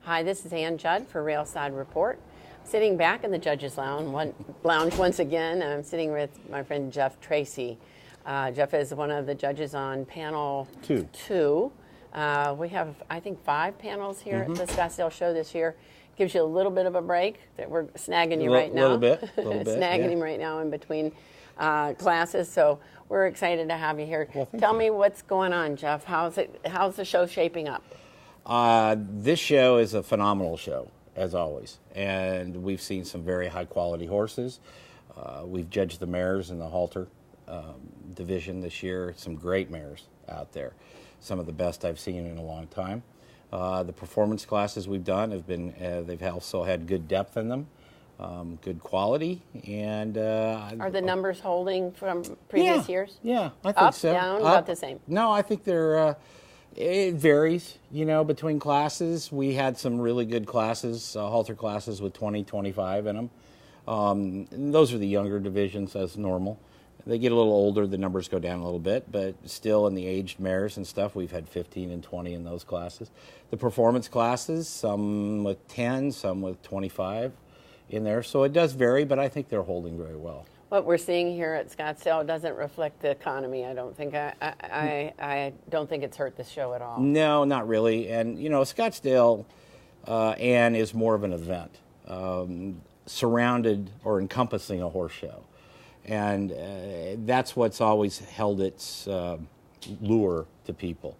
Hi, this is Judd for Railside Report. Sitting back in the Judges Lounge once again. I'm sitting with my friend Tracy. Jeff is one of the judges on panel two. We have, I think, 5 panels here at the Scottsdale show this year. Gives you a little bit of a break. That we're snagging you right now. A little bit. Snagging him right now in between classes. So we're excited to have you here. Well, Tell me what's going on, Jeff. How's the show shaping up? This show is a phenomenal show, as always, and we've seen some very high-quality horses. We've judged the mares in the halter division this year. Some great mares out there, some of the best I've seen in a long time. The performance classes we've done have been, they've also had good depth in them, good quality, and... Are the numbers holding from previous years? Yeah, I think up, so. Down, about the same? No, I think they're... It varies, between classes. We had some really good classes, halter classes with 20, 25 in them. And those are the younger divisions as normal. They get a little older, the numbers go down a little bit, but still in the aged mares and stuff, we've had 15 and 20 in those classes. The performance classes, some with 10, some with 25 in there. So it does vary, but I think they're holding very well. What we're seeing here at Scottsdale doesn't reflect the economy. I don't think I don't think it's hurt the show at all. No, not really. And Scottsdale is more of an event, surrounded or encompassing a horse show, and that's what's always held its lure to people.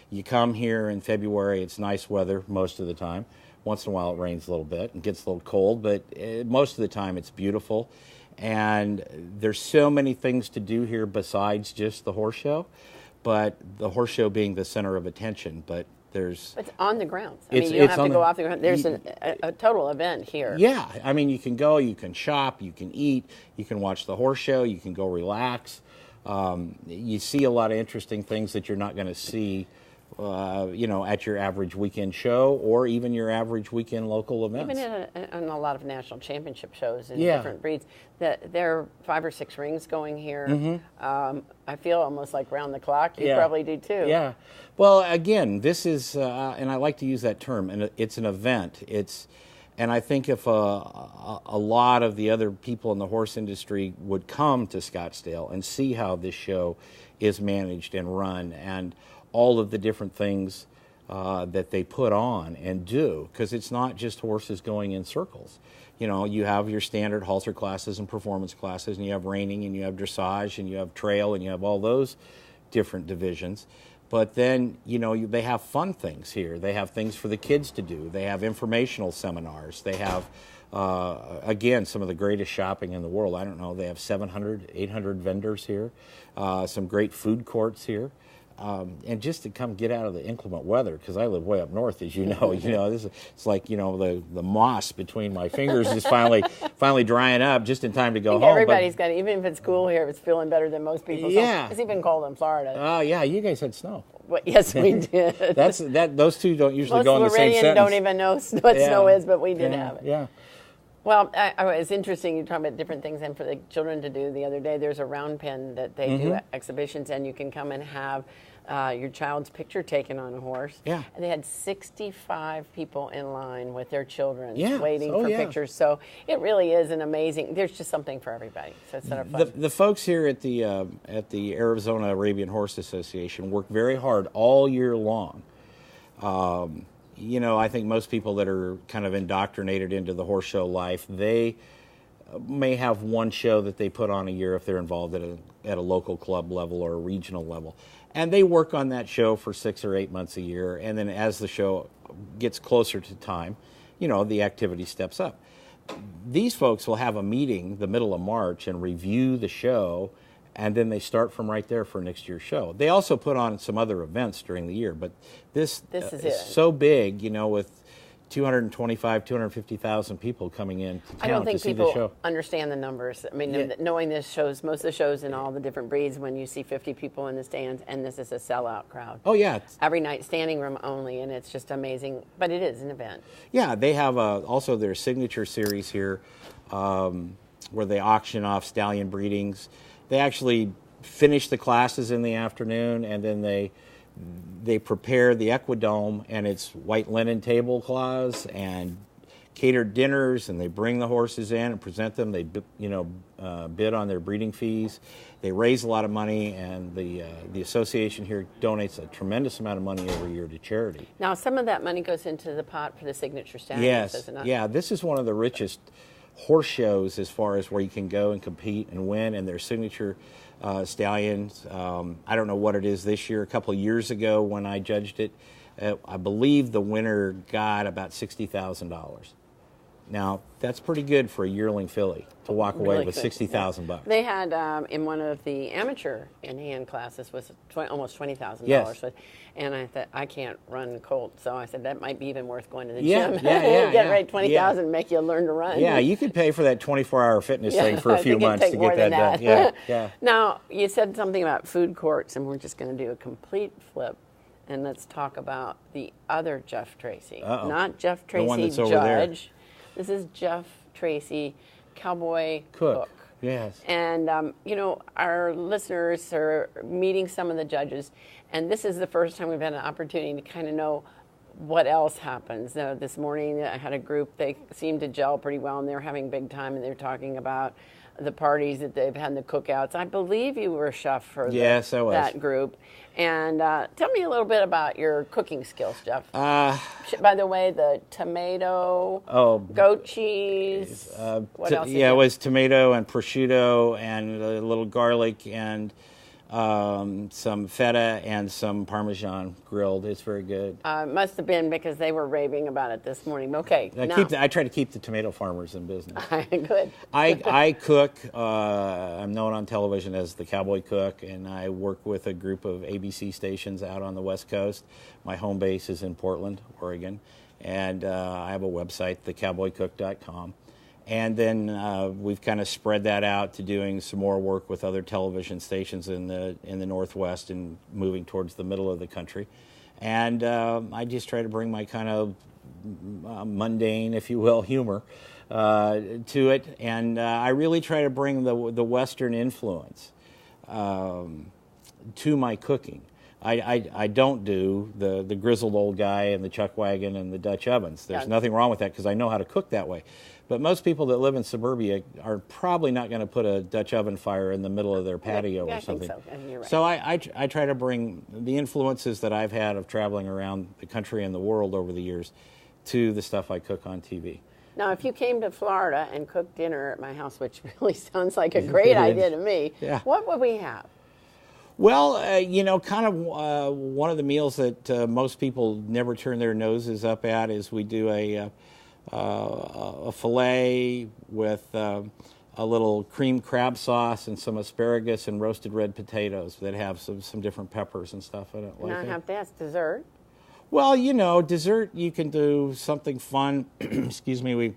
You come here in February; it's nice weather most of the time. Once in a while, it rains a little bit and gets a little cold, but most of the time, it's beautiful. And there's so many things to do here besides just the horse show, but the horse show being the center of attention. But there's... It's on the grounds. I mean, you don't have to go off the ground. There's a total event here. Yeah. I mean, you can go, you can shop, you can eat, you can watch the horse show, you can go relax. You see a lot of interesting things that you're not going to see at your average weekend show or even your average weekend local events. Even in a lot of national championship shows in different breeds, there are 5 or 6 rings going here. Mm-hmm. I feel almost like round the clock. You probably do too. Yeah. Well, again, this is, and I like to use that term, and it's an event. And I think if a lot of the other people in the horse industry would come to Scottsdale and see how this show is managed and run and all of the different things that they put on and do, because it's not just horses going in circles. You have your standard halter classes and performance classes, and you have reining, and you have dressage, and you have trail, and you have all those different divisions. But then, they have fun things here. They have things for the kids to do. They have informational seminars. They have, again, some of the greatest shopping in the world. I don't know, they have 700, 800 vendors here, some great food courts here. And just to come get out of the inclement weather, because I live way up north, as you know, it's like the moss between my fingers is finally drying up just in time to go home. Everybody's got it, even if it's cool here, it's feeling better than most people. Yeah, it's even cold in Florida. Oh yeah, you guys had snow. Well, yes, we did. Those two don't usually go in the same sentence. Don't even know what snow is, but we did have it. Yeah. Well, it's interesting you talk about different things, and for the children to do the other day, there's a round pen that they do exhibitions, and you can come and have your child's picture taken on a horse. Yeah. And they had 65 people in line with their children waiting for pictures. So it really is an amazing, there's just something for everybody. So it's sort of fun. The folks here at the Arizona Arabian Horse Association work very hard all year long. I think most people that are kind of indoctrinated into the horse show life, they may have one show that they put on a year if they're involved at a local club level or a regional level. And they work on that show for 6 or 8 months a year, and then as the show gets closer to time, the activity steps up. These folks will have a meeting the middle of March and review the show, and then they start from right there for next year's show. They also put on some other events during the year, but this is so big, with 225, 250,000 people coming in to town to see the show. I don't think people understand the numbers. I mean, knowing this shows, most of the shows in all the different breeds, when you see 50 people in the stands, and this is a sellout crowd. Oh, yeah. Every night, standing room only, and it's just amazing. But it is an event. Yeah, they have also their signature series here where they auction off stallion breedings. They actually finish the classes in the afternoon, and then they prepare the Equidome, and it's white linen tablecloths and catered dinners, and they bring the horses in and present them. They bid on their breeding fees. They raise a lot of money, and the association here donates a tremendous amount of money every year to charity. Now, some of that money goes into the pot for the signature stallions, yes, does it not? Yeah, this is one of the richest horse shows as far as where you can go and compete and win, and their signature stallions. I don't know what it is this year. A couple of years ago when I judged it, I believe the winner got about $60,000. Now, that's pretty good for a yearling filly to walk away Really with good. $60,000. Yeah. They had in one of the amateur in-hand classes was almost $20,000. Yes. And I thought, I can't run colt, so I said that might be even worth going to the Yeah, gym. yeah, Get right, $20,000, make you learn to run. Yeah, you could pay for that 24-hour fitness thing for a few months to get that done. Yeah. Now, you said something about food courts, and we're just going to do a complete flip. And let's talk about the other Jeff Tracy. Uh-oh. Not Jeff Tracy, the one that's over Judge. This is Jeff Tracy, Cowboy Cook. Yes. And, our listeners are meeting some of the judges, and this is the first time we've had an opportunity to kind of know what else happens. This morning I had a group, they seemed to gel pretty well, and they're having big time, and they're talking about the parties that they've had, the cookouts. I believe you were a chef for that group. And tell me a little bit about your cooking skills, Jeff. By the way, the tomato, goat cheese, what else? Yeah, it was tomato and prosciutto and a little garlic and some feta and some Parmesan grilled. It's very good. Must have been because they were raving about it this morning. Okay. I try to keep the tomato farmers in business. Good. I cook. I'm known on television as the Cowboy Cook, and I work with a group of ABC stations out on the West Coast. My home base is in Portland, Oregon, and I have a website, thecowboycook.com. And then we've kind of spread that out to doing some more work with other television stations in the Northwest and moving towards the middle of the country. And I just try to bring my kind of mundane, if you will, humor to it. And I really try to bring the Western influence to my cooking. I don't do the grizzled old guy and the chuck wagon and the Dutch ovens. There's nothing wrong with that because I know how to cook that way. But most people that live in suburbia are probably not going to put a Dutch oven fire in the middle of their patio or something. I think so. And you're right. So I try to bring the influences that I've had of traveling around the country and the world over the years to the stuff I cook on TV. Now, if you came to Florida and cooked dinner at my house, which really sounds like a great idea to me, what would we have? Well, kind of one of the meals that most people never turn their noses up at is we do a fillet with a little creamed crab sauce and some asparagus and roasted red potatoes that have some different peppers and stuff in it. And I have to ask, dessert? Well, dessert, you can do something fun. Excuse me.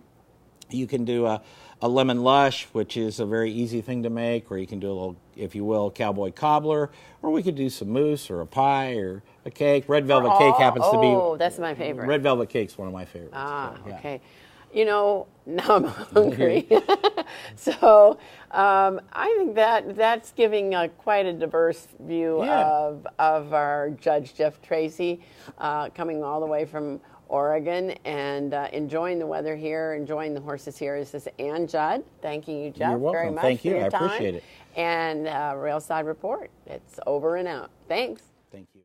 You can do a lemon lush, which is a very easy thing to make, or you can do a little, if you will, cowboy cobbler, or we could do some mousse or a pie or a cake. Red velvet cake happens to be... Oh, that's my favorite. Red velvet cake's one of my favorites. Okay. Now I'm hungry. So I think that's giving quite a diverse view of our Judge Jeff Tracy, coming all the way from Oregon and enjoying the weather here, enjoying the horses here. This is Ann Judd. Thanking you, Jeff, You're welcome. very much Thank you. for your time. I appreciate it. And Railside Report. It's over and out. Thanks. Thank you.